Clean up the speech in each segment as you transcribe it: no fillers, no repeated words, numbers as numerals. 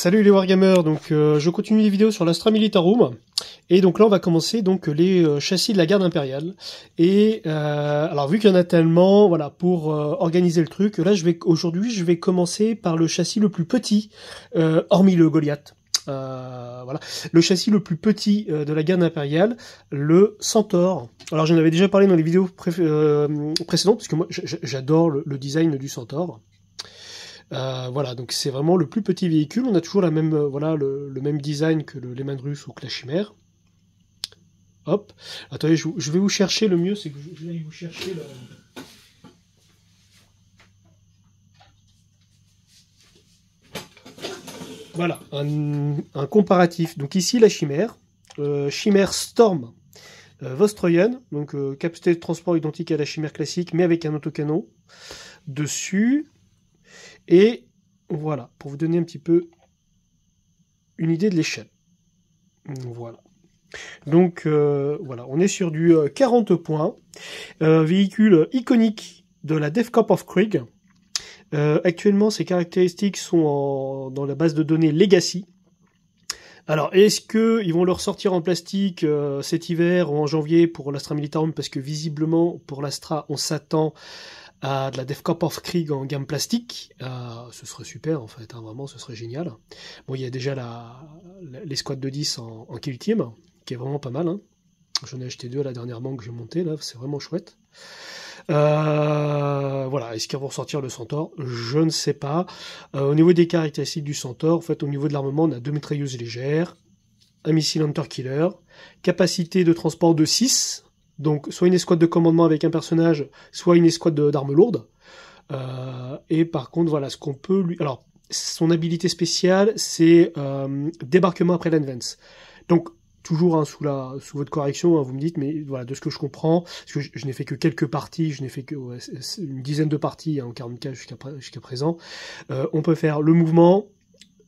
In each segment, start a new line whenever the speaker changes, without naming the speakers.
Salut les Wargamers, donc je continue les vidéos sur l'Astra Militarum, et donc là on va commencer donc les châssis de la garde impériale, et alors vu qu'il y en a tellement, voilà, pour organiser le truc, là aujourd'hui je vais commencer par le châssis le plus petit, hormis le Goliath. Voilà, le châssis le plus petit de la garde impériale, le Centaure. Alors j'en avais déjà parlé dans les vidéos précédentes, parce que moi j'adore le design du Centaure. Voilà, donc c'est vraiment le plus petit véhicule. On a toujours la même, voilà, le même design que le Lehman Russe ou que la Chimère. Hop. Attendez, je vais vous chercher le mieux, c'est que je vais vous chercher le... Voilà, un comparatif. Donc ici la Chimère, Chimère Storm Vostroyan, donc capacité de transport identique à la Chimère classique, mais avec un autocanon dessus. Et voilà, pour vous donner un petit peu une idée de l'échelle. Voilà. Donc voilà, on est sur du 40 points. Véhicule iconique de la Death Corps of Krieg. Actuellement, ses caractéristiques sont dans la base de données Legacy. Alors, est-ce qu'ils vont le ressortir en plastique cet hiver ou en janvier pour l'Astra Militarum? Parce que visiblement, pour l'Astra, on s'attend à de la Death Corps of Krieg en gamme plastique. Ce serait super en fait, hein, vraiment ce serait génial. Bon, il y a déjà l'escouade de 10 en Kill Team, qui est vraiment pas mal. Hein. J'en ai acheté 2 là dernièrement que j'ai monté, là, c'est vraiment chouette. Voilà, est-ce qu'ils vont ressortir le Centaure? Je ne sais pas. Au niveau des caractéristiques du Centaure, en fait, au niveau de l'armement, on a 2 mitrailleuses légères, un missile Hunter-Killer, capacité de transport de 6, donc soit une escouade de commandement avec un personnage, soit une escouade d'armes lourdes. Et par contre, voilà, ce qu'on peut lui... Alors, son habilité spéciale, c'est débarquement après l'advance. Donc, toujours hein, sous votre correction, hein, vous me dites, mais voilà, de ce que je comprends, parce que je n'ai fait que quelques parties, je n'ai fait que une dizaine de parties hein, en 40K jusqu'à présent, on peut faire le mouvement,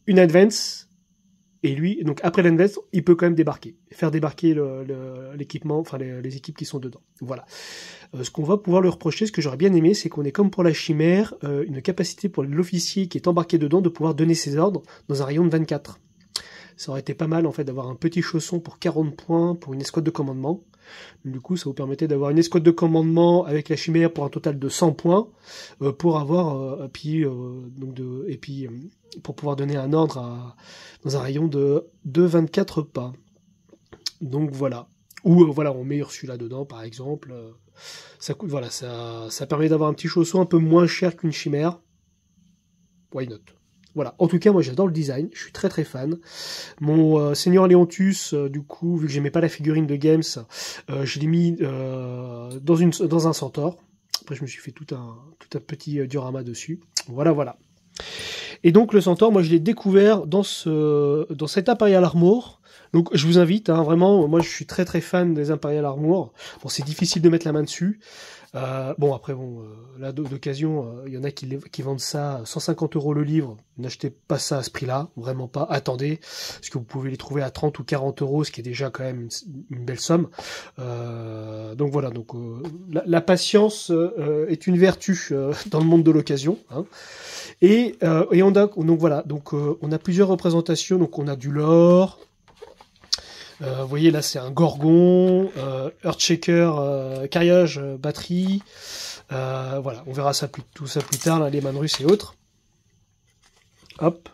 une advance, et lui, donc après l'advance, il peut quand même débarquer, faire débarquer l'équipement, enfin les équipes qui sont dedans. Voilà. Ce qu'on va pouvoir lui reprocher, ce que j'aurais bien aimé, c'est qu'on ait comme pour la Chimère, une capacité pour l'officier qui est embarqué dedans de pouvoir donner ses ordres dans un rayon de 24. Ça aurait été pas mal en fait d'avoir un petit chausson pour 40 points pour une escouade de commandement. Du coup, ça vous permettait d'avoir une escouade de commandement avec la Chimère pour un total de 100 points pour avoir pour pouvoir donner un ordre dans un rayon de 24 pas. Donc voilà. Ou voilà, on met Ursula dedans par exemple. Ça coûte, voilà, ça permet d'avoir un petit chausson un peu moins cher qu'une Chimère. Why not? Voilà, en tout cas, moi j'adore le design, je suis très très fan. Mon Seigneur Leontus, du coup, vu que j'aimais pas la figurine de Games, je l'ai mis dans un centaure. Après, je me suis fait tout un petit diorama dessus. Voilà, voilà. Et donc le centaure, moi je l'ai découvert dans cet Imperial Armor. Donc je vous invite, hein, vraiment, moi je suis très très fan des Imperial Armor. Bon, c'est difficile de mettre la main dessus. Bon après là d'occasion il y en a qui vendent ça 150 € le livre, n'achetez pas ça à ce prix là, vraiment pas, attendez, parce que vous pouvez les trouver à 30 ou 40 €, ce qui est déjà quand même une belle somme. Donc voilà, donc la patience est une vertu dans le monde de l'occasion, hein. Et on a donc voilà, donc on a plusieurs représentations, donc on a du lore. Vous voyez là c'est un Gorgon, Earthshaker, carriage, batterie, voilà, on verra tout ça plus tard, là, les Lehman Russe et autres. Hop.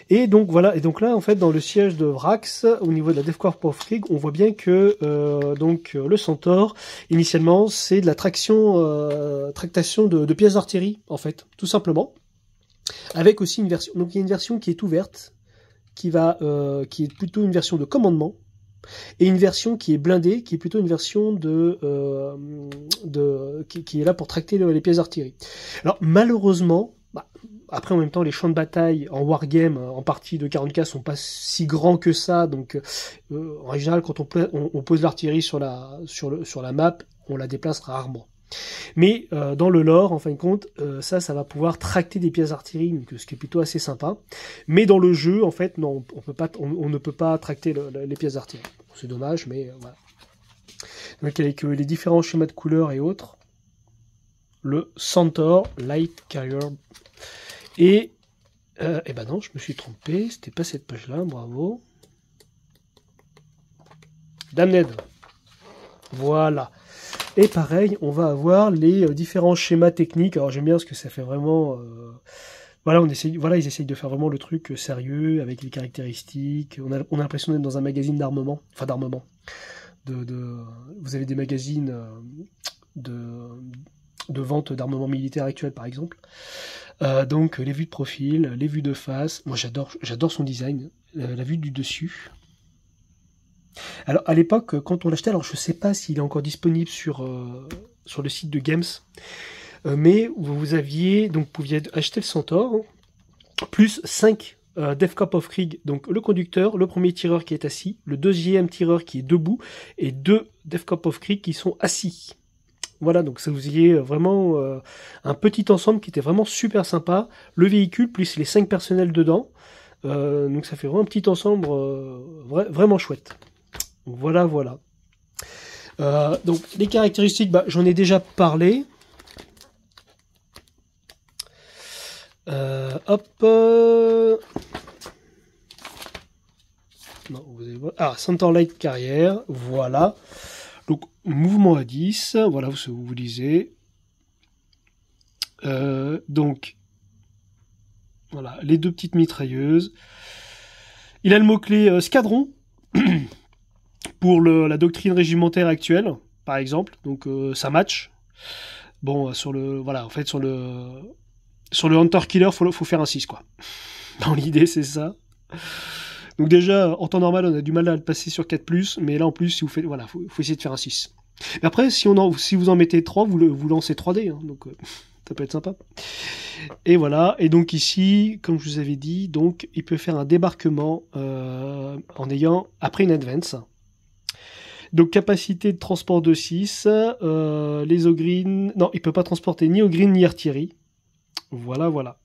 Et donc voilà, et donc là en fait dans le siège de Vrax, au niveau de la Death Corps of Krieg, on voit bien que le Centaure, initialement, c'est de la tractation de pièces d'artillerie, en fait, tout simplement. Avec aussi une version, donc il y a une version qui est ouverte, qui est plutôt une version de commandement, et une version qui est blindée, qui est plutôt une version qui est là pour tracter les pièces d'artillerie. Alors malheureusement, après en même temps les champs de bataille en wargame en partie de 40K sont pas si grands que ça, donc en général quand on pose l'artillerie sur la map, on la déplace rarement. Mais dans le lore, en fin de compte, ça va pouvoir tracter des pièces d'artillerie, ce qui est plutôt assez sympa. Mais dans le jeu, en fait, non, on ne peut pas tracter les pièces d'artillerie. C'est dommage, mais voilà. Donc avec les différents schémas de couleurs et autres, le Centaur Light Carrier. Et Eh ben non, je me suis trompé, c'était pas cette page-là, bravo. Damned. Voilà. Et pareil, on va avoir les différents schémas techniques. Alors j'aime bien parce que ça fait vraiment... Voilà, ils essayent de faire vraiment le truc sérieux, avec les caractéristiques. On a l'impression d'être dans un magazine d'armement. Enfin, d'armement. Vous avez des magazines de vente d'armement militaire actuel, par exemple. Donc, les vues de profil, les vues de face. Moi, j'adore son design. La vue du dessus. Alors, à l'époque, quand on l'achetait, alors je sais pas s'il est encore disponible sur le site de Games, mais vous pouviez acheter le Centaure, plus 5 Deathcorp of Krieg, donc le conducteur, le premier tireur qui est assis, le deuxième tireur qui est debout, et 2 Deathcorp of Krieg qui sont assis. Voilà, donc ça vous y est vraiment un petit ensemble qui était vraiment super sympa. Le véhicule, plus les 5 personnels dedans. Donc ça fait vraiment un petit ensemble vraiment chouette. Voilà, voilà. Donc les caractéristiques, j'en ai déjà parlé. Hop. Non, vous allez voir. Ah, Centaur Light Carrière, voilà. Donc mouvement à 10, voilà ce que vous lisez. Donc voilà, les 2 petites mitrailleuses. Il a le mot-clé Scadron. Pour la doctrine régimentaire actuelle, par exemple, donc ça match. Bon, sur le Hunter Killer, faut faire un 6, quoi. Dans l'idée, c'est ça. Donc déjà, en temps normal, on a du mal à le passer sur 4+, mais là, en plus, si vous faites, voilà, faut essayer de faire un 6. Mais après, si vous en mettez 3, vous lancez 3D, hein, donc ça peut être sympa. Et voilà, et donc ici, comme je vous avais dit, donc il peut faire un débarquement après une advance. Donc capacité de transport de 6, les Ogreen... Non, il peut pas transporter ni Ogreen ni artillerie. Voilà, voilà.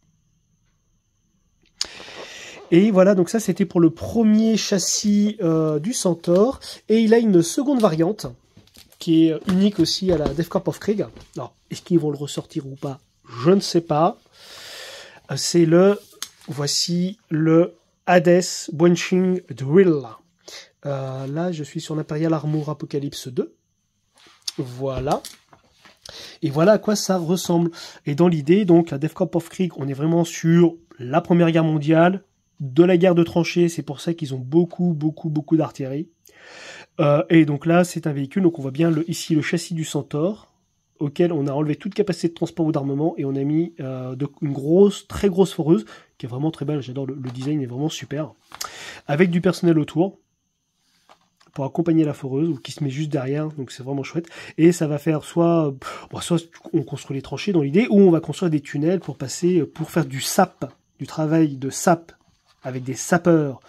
Et voilà, donc ça c'était pour le premier châssis du Centaur. Et il a une seconde variante, qui est unique aussi à la Deathcorp of Krieg. Alors, est-ce qu'ils vont le ressortir ou pas? Je ne sais pas. Voici le Hades Bunching Drill. Là, je suis sur l'Imperial Armour Apocalypse 2. Voilà. Et voilà à quoi ça ressemble. Et dans l'idée, donc, la Deathcorp of Krieg, on est vraiment sur la Première Guerre mondiale, de la guerre de tranchées. C'est pour ça qu'ils ont beaucoup d'artillerie. Et donc là, c'est un véhicule. Donc on voit bien ici le châssis du Centaure, auquel on a enlevé toute capacité de transport ou d'armement, et on a mis une très grosse foreuse, qui est vraiment très belle. J'adore le design, est vraiment super. Avec du personnel autour, pour accompagner la foreuse, ou qui se met juste derrière, donc c'est vraiment chouette. Et ça va faire soit on construit les tranchées dans l'idée, ou on va construire des tunnels pour faire du sap, du travail de sap, avec des sapeurs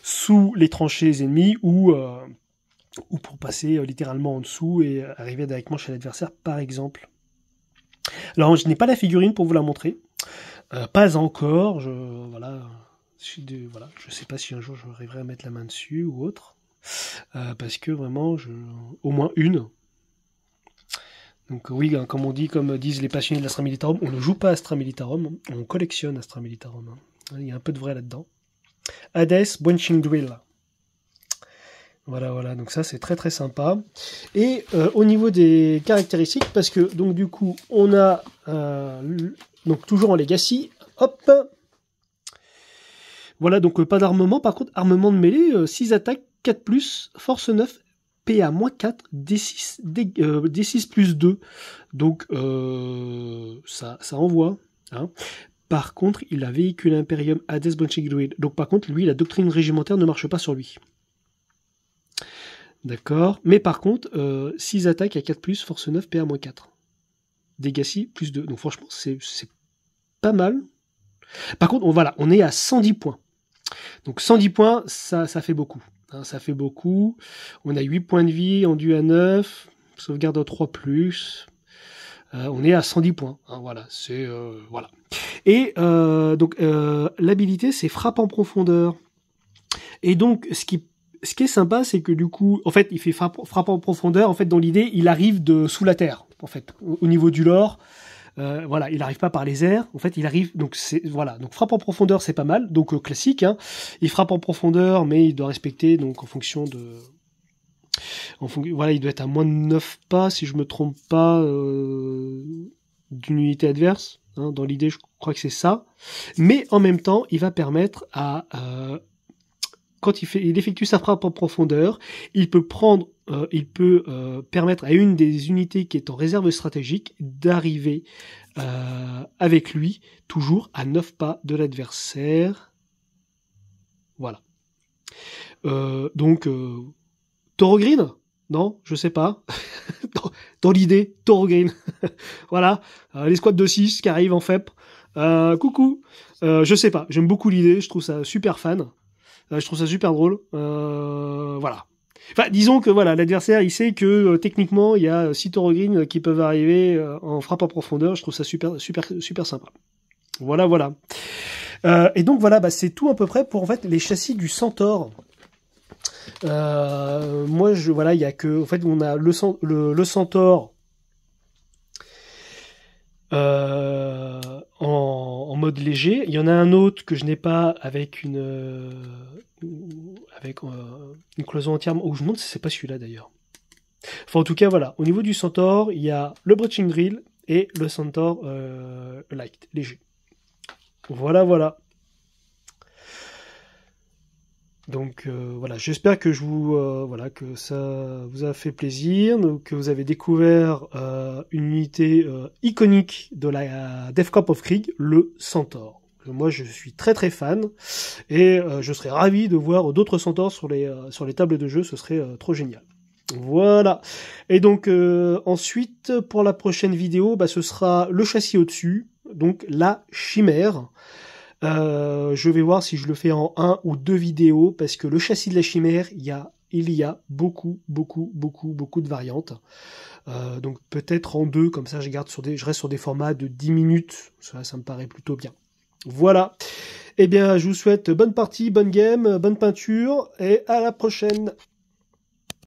sous les tranchées ennemies, ou pour passer littéralement en dessous et arriver directement chez l'adversaire, par exemple. Alors, je n'ai pas la figurine pour vous la montrer. Pas encore. Je sais pas si un jour j'arriverai à mettre la main dessus ou autre. Parce que vraiment, au moins une. Donc oui, hein, comme disent les passionnés de l'Astra Militarum, on ne joue pas Astra Militarum, on collectionne Astra Militarum. Hein. Il y a un peu de vrai là-dedans. Hades Bunching Drill. Voilà, donc ça c'est très sympa. Et au niveau des caractéristiques, parce que donc du coup on a donc toujours en Legacy, hop. Voilà, donc pas d'armement, par contre armement de mêlée, 6 attaques, 4+, force 9, PA-4, D6 plus 2. Donc ça envoie. Hein. Par contre, il a véhicule Imperium Hades Bunching Drill. Donc par contre, lui, la doctrine régimentaire ne marche pas sur lui. D'accord. Mais par contre, 6 attaques à 4+, force 9, PA-4. Dégâts plus 2. Donc franchement, c'est pas mal. Par contre, on est à 110 points. Donc 110 points, ça fait beaucoup. Hein, ça fait beaucoup. On a 8 points de vie, enduit à 9, sauvegarde à 3+. On est à 110 points. Hein, voilà, c'est... voilà. Et donc, l'habilité, c'est frappe en profondeur. Et donc, ce qui est sympa, c'est que du coup, en fait, il fait frappe en profondeur. En fait, dans l'idée, il arrive de sous la terre, en fait, au niveau du lore. voilà, il n'arrive pas par les airs. En fait, il arrive. Donc voilà. Donc frappe en profondeur, c'est pas mal. Donc classique. Hein. Il frappe en profondeur, mais il doit respecter donc en fonction de. Voilà, il doit être à moins de 9 pas, si je me trompe pas, d'une unité adverse. Hein, dans l'idée, je crois que c'est ça. Mais en même temps, il va permettre à quand il effectue sa frappe en profondeur, il peut permettre à une des unités qui est en réserve stratégique d'arriver avec lui, toujours à 9 pas de l'adversaire. Voilà. Donc, Toro Green ? Non, je sais pas. Dans l'idée, Toro Green. Voilà. Les squads de 6 qui arrivent en FEP. Coucou. Je sais pas. J'aime beaucoup l'idée. Je trouve ça super fan. Je trouve ça super drôle. Voilà. Enfin, disons que voilà, l'adversaire, il sait que techniquement, il y a 6 Toro Green qui peuvent arriver en frappe en profondeur. Je trouve ça super sympa. Voilà, voilà. Et donc voilà, bah, c'est tout à peu près pour en fait les châssis du Centaure. Moi, voilà, il y a que, en fait, on a le Centaure en mode léger. Il y en a un autre que je n'ai pas avec une cloison entière. Oh, je me demande si c'est pas celui-là d'ailleurs. Enfin, en tout cas, voilà. Au niveau du Centaure, il y a le Breaching Drill et le Centaure light, léger. Voilà, voilà. Donc voilà, j'espère que voilà, que ça vous a fait plaisir, que vous avez découvert une unité iconique de la Death Corps of Krieg, le Centaure. Moi, je suis très très fan et je serais ravi de voir d'autres Centaures sur les tables de jeu. Ce serait trop génial. Voilà. Et donc ensuite, pour la prochaine vidéo, bah, ce sera le châssis au-dessus, donc la Chimère. Je vais voir si je le fais en 1 ou 2 vidéos, parce que le châssis de la Chimère, il y a beaucoup de variantes. Donc peut-être en 2, comme ça je reste sur des formats de 10 minutes, ça me paraît plutôt bien. Voilà. Eh bien, je vous souhaite bonne partie, bonne game, bonne peinture, et à la prochaine.